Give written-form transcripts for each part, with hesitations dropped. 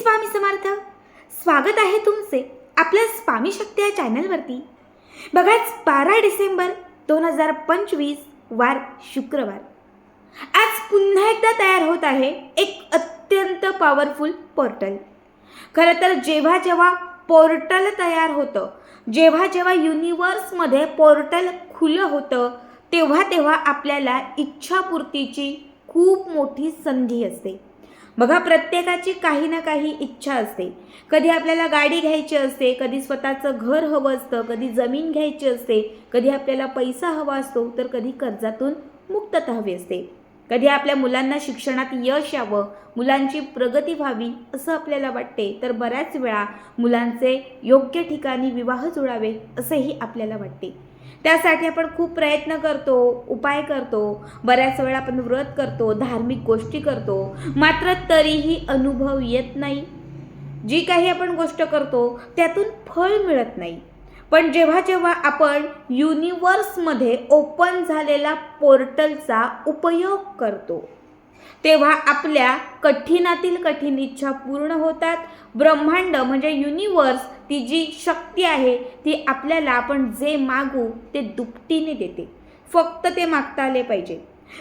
स्वामी समर्थ. स्वागत आहे तुमचे आपल्या स्वामी शक्ती या चॅनलवरती. बघाच 12 डिसेंबर 2025 वार शुक्रवार. आज पुन्हा एकदा तयार होत आहे एक अत्यंत पॉवरफुल पोर्टल. खरं तर जेव्हा जेव्हा पोर्टल तयार होतं, जेव्हा जेव्हा युनिवर्समध्ये पोर्टल खुलं होतं, तेव्हा तेव्हा आपल्याला इच्छापूर्तीची खूप मोठी संधी असते. बघा, प्रत्येकाची काही ना काही इच्छा असते. कधी आपल्याला गाडी घ्यायची असते, कधी स्वतःचं घर हवं असतं, कधी जमीन घ्यायची असते, कधी आपल्याला पैसा हवा असतो, तर कधी कर्जातून मुक्तता हवी असते. कधी आपल्या मुलांना शिक्षणात यश यावं, मुलांची प्रगती व्हावी असं आपल्याला वाटते, तर बऱ्याच वेळा मुलांचे योग्य ठिकाणी विवाह जुळावे असेही आपल्याला वाटते. त्यासाठी आपण खूप प्रयत्न करतो, उपाय करतो, बऱ्याच वेळा आपण व्रत करतो, धार्मिक गोष्टी करतो, मात्र तरीही अनुभव येत नाही. जी काही आपण गोष्ट करतो त्यातून फळ मिळत नाही. पण जेव्हा जेव्हा आपण युनिवर्समध्ये ओपन झालेला पोर्टलचा उपयोग करतो, तेव्हा आपल्या कठीणातील कठीण इच्छा पूर्ण होतात. ब्रह्मांड म्हणजे युनिवर्स, ती जी शक्ती आहे ती आपल्याला आपण जे मागू ते दुपटीने देते. फक्त ते मागता आले पाहिजे.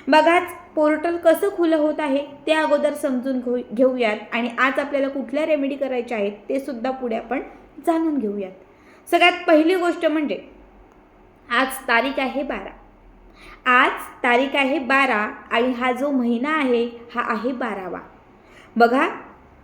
बघाच, पोर्टल कसं खुलं होत आहे ते अगोदर समजून घेऊयात आणि आज आपल्याला कुठल्या रेमेडी करायच्या आहेत ते सुद्धा पुढे आपण जाणून घेऊयात. सगळ्यात पहिली गोष्ट म्हणजे आज तारीख आहे 12. आज तारीख आहे 12 आणि हा जो महिना आहे हा आहे 12वा. बघा,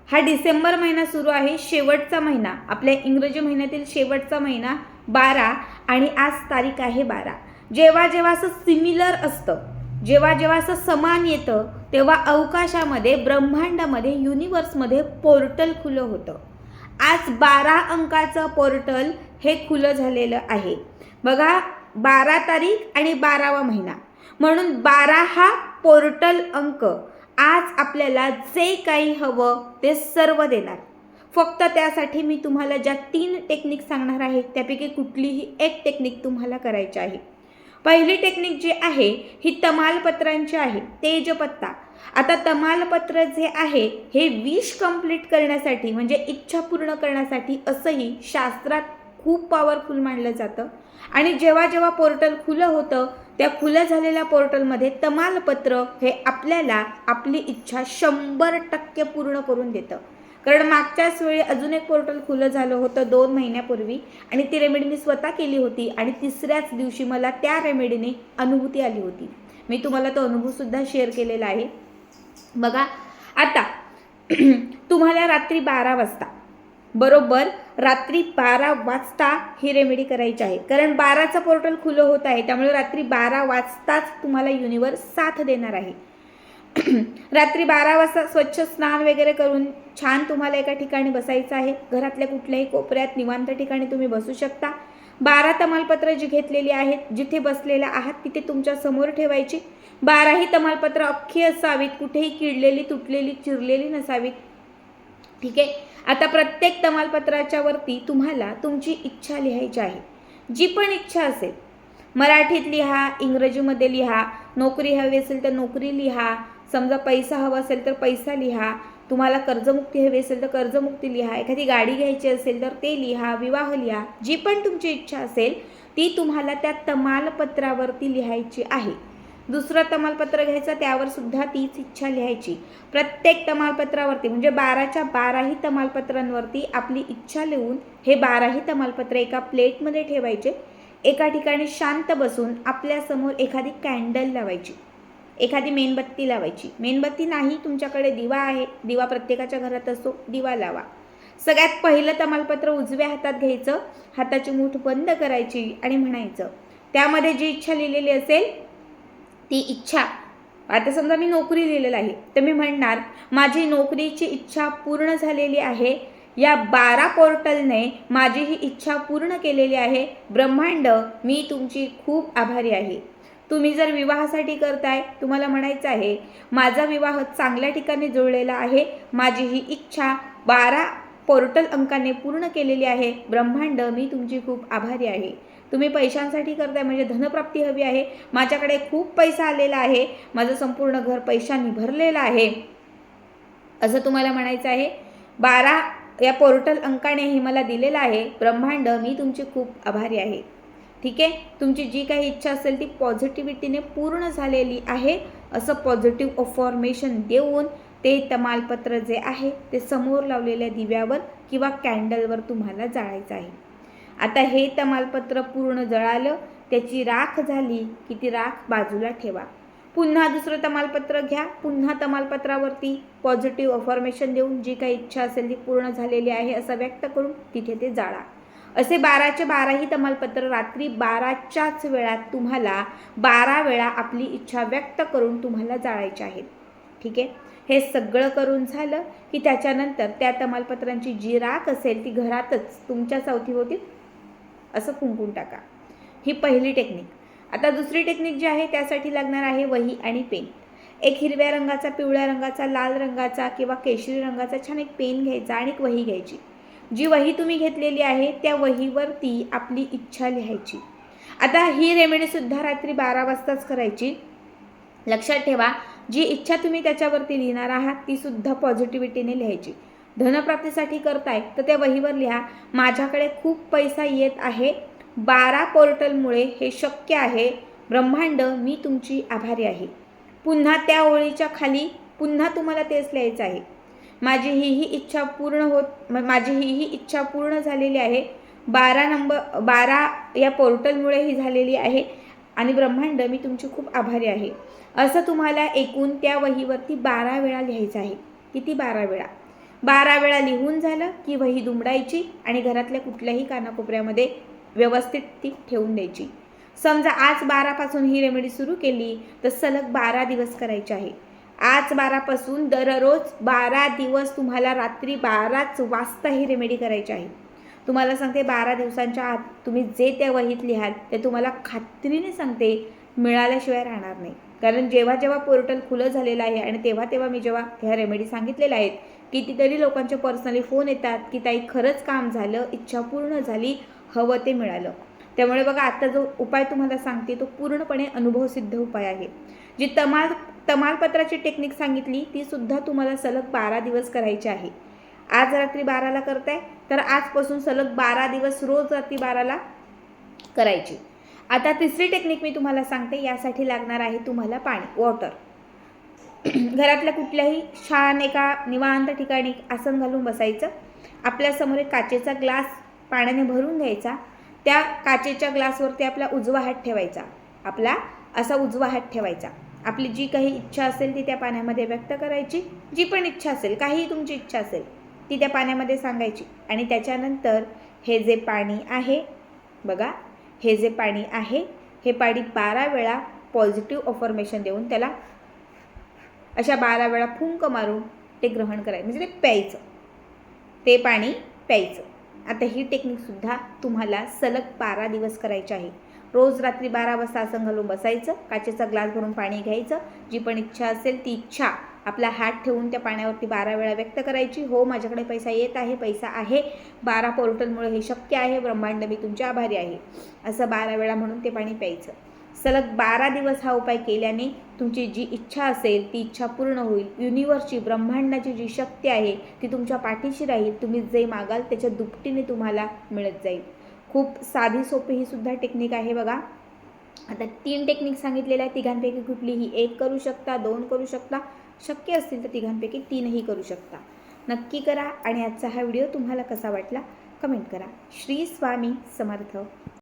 हा डिसेंबर महिना सुरू आहे, शेवटचा महिना, आपल्या इंग्रजी महिन्यातील शेवटचा महिना 12 आणि आज तारीख आहे 12. जेव्हा जेव्हा असं सिमिलर असतं, जेव्हा जेव्हा असं समान येतं, तेव्हा अवकाशामध्ये, ब्रह्मांडामध्ये, युनिवर्समध्ये पोर्टल खुलं होतं. आज 12 अंकाचं पोर्टल हे खुलं झालेलं आहे. बघा, 12 तारीख आणि 12वा महिना, म्हणून 12 हा पोर्टल अंक आज आपल्याला जे काही हवं ते सर्व देणार. फक्त त्यासाठी मी तुम्हाला ज्या 3 टेक्निक सांगणार आहे त्यापैकी कुठलीही एक टेक्निक तुम्हाला करायची आहे. पहिली टेक्निक जी आहे ही तमालपत्रांची आहे, तेजपत्ता. आता तमालपत्र जे आहे हे विश कंप्लीट करण्यासाठी म्हणजे इच्छा पूर्ण करण्यासाठी असंही शास्त्रात खूप पॉवरफुल मानलं जातं. आणि जेव्हा जेव्हा पोर्टल खुलं होतं त्या खुलं झालेल्या पोर्टलमध्ये तमालपत्र हे आपल्याला आपली इच्छा 100% पूर्ण करून देतं. कारण मागच्याच वेळी अजून एक पोर्टल खुलं झालं होतं 2 महिन्यापूर्वी आणि ती रेमेडी मी स्वतः केली होती आणि तिसऱ्याच दिवशी मला त्या रेमेडीने अनुभूती आली होती. मी तुम्हाला तो अनुभवसुद्धा शेअर केलेला आहे. बघा, आता तुम्हाला रात्री 12 वाजता, बरोबर रात्री 12 वाजता ही रेमेडी करायची आहे. कारण 12चं पोर्टल खुलं होत आहे, त्यामुळे रात्री 12 वाजताच तुम्हाला युनिवर्स साथ देणार आहे. रात्री 12 वाजता स्वच्छ स्नान वगैरे करून छान तुम्हाला एका ठिकाणी बसायचं आहे. घरातल्या कुठल्याही कोपऱ्यात निवांत ठिकाणी तुम्ही बसू शकता. 12 तमालपत्र जी घेतलेली आहेत, जिथे बसलेला आहात तिथे तुमच्या समोर ठेवायची. 12 ही तमालपत्र अख्खी असावीत, कुठेही किडलेली, तुटलेली, चिरलेली नसावीत. ठीक आहे. आता प्रत्येक तमालपत्राच्या वरती तुम्हाला तुमची इच्छा लिहायची आहे. जी पण इच्छा असेल, मराठीत लिहा, इंग्रजीमध्ये लिहा, नोकरी हवी असेल तर नोकरी लिहा, समजा पैसा हवा असेल तर पैसा लिहा, तुम्हाला कर्जमुक्ती हवी असेल तर कर्जमुक्ती लिहा, एखादी गाडी घ्यायची असेल तर ते लिहा, विवाह लिहा. जी पण तुमची इच्छा असेल ती तुम्हाला त्या तमालपत्रावरती लिहायची आहे. दुसरं तमालपत्र घ्यायचं, त्यावर सुद्धा तीच इच्छा लिहायची. प्रत्येक तमालपत्रावरती म्हणजे 12च्या 12ही तमालपत्रांवरती आपली इच्छा लिहून हे 12ही तमालपत्र एका प्लेटमध्ये ठेवायचे. एका ठिकाणी शांत बसून आपल्यासमोर एखादी कॅन्डल लावायची, एखादी मेणबत्ती लावायची. मेणबत्ती नाही, तुमच्याकडे दिवा आहे, दिवा प्रत्येकाच्या घरात असतो, दिवा लावा. सगळ्यात पहिलं तमालपत्र उजव्या हातात घ्यायचं, हाताची मूठ बंद करायची आणि म्हणायचं, त्यामध्ये जी इच्छा लिहिलेली असेल ती इच्छा. आता समजा मी नोकरी लिहिलेलं आहे तर मी म्हणणार, माझी नोकरीची इच्छा पूर्ण झालेली आहे, या 12 पोर्टलने माझी ही इच्छा पूर्ण केलेली आहे. ब्रह्मांड, मी तुमची खूप आभारी आहे. तुम्ही जर विवाहासाठी करताय, तुम्हाला म्हणायचं आहे, माझा विवाह चांगल्या ठिकाणी जुळलेला आहे, माझी ही इच्छा 12 पोर्टल अंकाने पूर्ण केलेली आहे. ब्रह्मांड, मी तुमची खूप आभारी आहे. तुम्ही पैशांसाठी करताय म्हणजे धनप्राप्ती हवी आहे, माझ्याकडे खूप पैसा आलेला आहे, माझं संपूर्ण घर पैशांनी भरलेलं आहे, असं तुम्हाला म्हणायचं आहे. 12 या पोर्टल अंकानेही मला दिलेला आहे. ब्रह्मांड, मी तुमची खूप आभारी आहे. ठीक आहे, तुमची जी काही इच्छा असेल ती पॉझिटिव्हिटीने पूर्ण झालेली आहे असं पॉझिटिव्ह अफॉर्मेशन देऊन ते तमालपत्र जे आहे ते समोर लावलेल्या दिव्यावर किंवा कॅन्डलवर तुम्हाला जाळायचं आहे. आता हे तमालपत्र पूर्ण जळालं, त्याची राख झाली की ती राख बाजूला ठेवा. पुन्हा दुसरं तमालपत्र घ्या. पुन्हा तमालपत्रावरती पॉझिटिव्ह अफॉर्मेशन देऊन जी काही इच्छा असेल ती पूर्ण झालेली आहे असं व्यक्त करून तिथे ते जाळा. असे 12चे 12ही तमालपत्र रात्री 12च्याच वेळात तुम्हाला 12 वेळा आपली इच्छा व्यक्त करून तुम्हाला जाळायचे आहेत. ठीक आहे, हे सगळं करून झालं की त्याच्यानंतर त्या तमालपत्रांची जी राख असेल ती घरातच तुमच्या अवतीभोवती असं फुंकून टाका. ही पहिली टेक्निक. आता दुसरी टेक्निक जी आहे त्यासाठी लागणार आहे वही आणि पेन. एक हिरव्या रंगाचा, पिवळ्या रंगाचा, लाल रंगाचा किंवा केशरी रंगाचा छान एक पेन घ्यायचा आणि एक वही घ्यायची. जी वही तुम्ही घेतलेली आहे त्या वहीवरती आपली इच्छा लिहायची. आता ही रेमेडीसुद्धा रात्री 12 वाजताच करायची. लक्षात ठेवा, जी इच्छा तुम्ही त्याच्यावरती लिहिणार आहात ती सुद्धा पॉझिटिव्हिटीने लिहायची. धनप्राप्तीसाठी करताय तर त्या वहीवर लिहा, माझ्याकडे खूप पैसा येत आहे, 12 पोर्टलमुळे हे शक्य आहे. ब्रह्मांड, मी तुमची आभारी आहे. पुन्हा त्या ओळीच्या खाली पुन्हा तुम्हाला तेच लिहायचं आहे, माझी ही इच्छा पूर्ण झालेली आहे. 12 या पोर्टलमुळे ही झालेली आहे आणि ब्रह्मांड, मी तुमची खूप आभारी आहे. असं तुम्हाला एकूण त्या वहीवरती 12 वेळा लिहायचं आहे. किती? 12 वेळा. 12 वेळा लिहून झालं की वही दुमडायची आणि घरातल्या कुठल्याही कानाकोपऱ्यामध्ये व्यवस्थित ती ठेवून द्यायची. समजा आज 12 पासून ही रेमेडी सुरू केली तर सलग 12 दिवस करायचे आहे. आज 12 पासून दररोज 12 दिवस तुम्हाला रात्री 12च वाजता ही रेमेडी करायची आहे. तुम्हाला सांगते 12 दिवसांच्या आत तुम्ही जे त्या वहीत लिहाल ते तुम्हाला खात्रीने सांगते मिळाल्याशिवाय राहणार नाही. कारण जेव्हा जेव्हा पोर्टल खुलं झालेलं आहे आणि तेव्हा मी जेव्हा ह्या रेमेडी सांगितलेल्या आहेत, कितीतरी लोकांचे पर्सनली फोन येतात की ताई खरंच काम झालं, इच्छा पूर्ण झाली, हवं ते मिळालं. त्यामुळे बघा, आता जो उपाय तुम्हाला सांगते तो पूर्णपणे अनुभवसिद्ध उपाय आहे. जी तमालपत्राची टेक्निक सांगितली ती सुद्धा तुम्हाला सलग 12 दिवस करायची आहे. आज रात्री 12ला करताय तर आजपासून सलग 12 दिवस रोज रात्री 12ला करायची. आता तिसरी टेक्निक मी तुम्हाला सांगते. यासाठी लागणार आहे तुम्हाला पाणी, वॉटर. घरातल्या कुठल्याही छान एका निवांत ठिकाणी आसन घालून बसायचं. आपल्यासमोर एक काचेचा ग्लास पाण्याने भरून घ्यायचा. त्या काचेच्या ग्लासवरती आपला उजवा हात ठेवायचा. आपला असा उजवा हात ठेवायचा. आपली जी काही इच्छा असेल ती त्या पाण्यामध्ये व्यक्त करायची. जी पण इच्छा असेल, काही तुमची इच्छा असेल ती त्या पाण्यामध्ये सांगायची. आणि त्याच्यानंतर हे जे पाणी आहे बघा, हे जे पाणी आहे हे पाणी 12 वेळा पॉझिटिव्ह अफर्मेशन देऊन त्याला अशा 12 वेळा फुंक मारून ते ग्रहण करायचं, म्हणजे ते प्यायचं, ते पाणी प्यायचं. आता ही टेक्निकसुद्धा तुम्हाला सलग 12 दिवस करायची आहे. रोज रात्री 12 वाजता आसन घालून बसायचं, काचेचा ग्लास भरून पाणी घ्यायचं, जी पण इच्छा असेल ती इच्छा आपला हात ठेवून त्या पाण्यावरती 12 वेळा व्यक्त करायची. हो, माझ्याकडे पैसा येत आहे, पैसा आहे, 12 पोर्टलमुळे हे शक्य आहे, ब्रह्मांड मी तुमचे आभारी आहे, असं 12 वेळा म्हणून ते पाणी प्यायचं. सलग 12 दिवस हा उपाय केल्याने तुमची जी इच्छा असेल ती इच्छा पूर्ण होईल. युनिव्हर्सची, ब्रह्मांडाची जी शक्ती आहे ती तुमच्या पाठीशी राहील. तुम्ही जे मागाल त्याच्या दुपटीने तुम्हाला मिळत जाईल. खूप साधी सोपी ही सुद्धा टेक्निक आहे बघा. आता 3 टेक्निक सांगितलेल्या आहे. तिघांपैकी कुठलीही एक करू शकता, 2 करू शकता, शक्य असतील तर तिघांपैकी 3ही करू शकता. नक्की करा. आणि आजचा हा व्हिडिओ तुम्हाला कसा वाटला कमेंट करा. श्री स्वामी समर्थ.